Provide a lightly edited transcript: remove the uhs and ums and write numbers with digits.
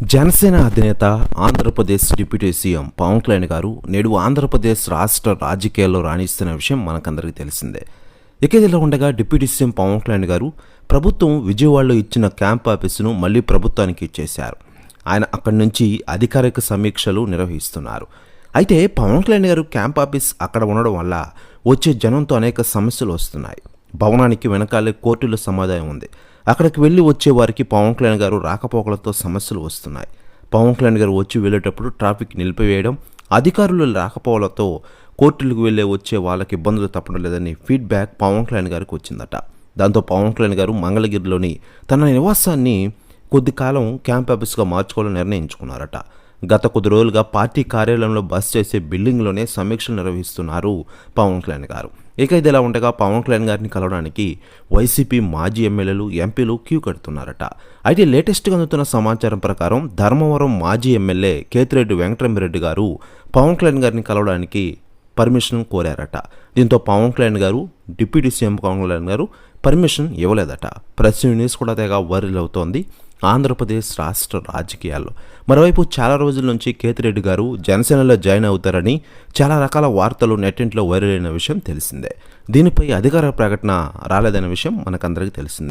జనసేన అధినేత Andhra Pradesh deputy CM Pawan Kalyan గారు నేడు ఆంధ్రప్రదేశ్ రాష్ట్ర రాజకీయాల్లో రాణిస్తున్న విషయం మనకందరికీ తెలిసిందే. ఇక ఇదిలా ఉండగా డిప్యూటీ సీఎం పవన్ కళ్యాణ్ గారు ప్రభుత్వం విజయవాడలో ఇచ్చిన క్యాంప్ ఆఫీసును మళ్లీ ప్రభుత్వానికి ఇచ్చేశారు. ఆయన అక్కడి నుంచి అధికారిక సమీక్షలు నిర్వహిస్తున్నారు. అయితే పవన్ కళ్యాణ్ గారు క్యాంప్ ఆఫీస్ అక్కడ ఉండడం వల్ల వచ్చే జనంతో అనేక సమస్యలు వస్తున్నాయి. భవనానికి వెనకాలే కోర్టుల సమాదాయం ఉంది. అక్కడికి వెళ్ళి వచ్చే వారికి పవన్ కళ్యాణ్ గారు రాకపోకలతో సమస్యలు వస్తున్నాయి. పవన్ కళ్యాణ్ గారు వచ్చి వెళ్ళేటప్పుడు ట్రాఫిక్ నిలిపివేయడం, అధికారులు రాకపోవడంతో కోర్టులకు వెళ్ళే వచ్చే వాళ్ళకి ఇబ్బందులు తప్పడం లేదని ఫీడ్బ్యాక్ పవన్ కళ్యాణ్ గారికి వచ్చిందట. దాంతో పవన్ కళ్యాణ్ గారు మంగళగిరిలోని తన నివాసాన్ని కొద్ది కాలం క్యాంప్ ఆఫీస్గా మార్చుకోవాలని నిర్ణయించుకున్నారట. గత కొద్ది రోజులుగా పార్టీ కార్యాలయంలో బస్ చేసే బిల్డింగ్లోనే సమీక్షలు నిర్వహిస్తున్నారు పవన్ కళ్యాణ్ గారు. ఇక ఇదిలా ఉండగా పవన్ కళ్యాణ్ గారిని కలవడానికి వైసీపీ మాజీ ఎమ్మెల్యేలు, ఎంపీలు క్యూ కడుతున్నారట. అయితే లేటెస్ట్గా అందుతున్న సమాచారం ప్రకారం ధర్మవరం మాజీ ఎమ్మెల్యే కేతిరెడ్డి వెంకటరామిరెడ్డి గారు పవన్ కళ్యాణ్ గారిని కలవడానికి పర్మిషన్ కోరారట. దీంతో పవన్ కళ్యాణ్ గారు డిప్యూటీ సీఎం పవన్ కళ్యాణ్ గారు పర్మిషన్ ఇవ్వలేదట. ప్రెస్ న్యూస్ కూడా తెగ వైరల్ అవుతోంది ఆంధ్రప్రదేశ్ రాష్ట్ర రాజకీయాల్లో. మరోవైపు చాలా రోజుల నుంచి కేతిరెడ్డి గారు జనసేనలో జాయిన్ అవుతారని చాలా రకాల వార్తలు నెట్టింట్లో వైరల్ అయిన విషయం తెలిసిందే. దీనిపై అధికార ప్రకటన రాలేదనే విషయం మనకందరికీ తెలిసిందే.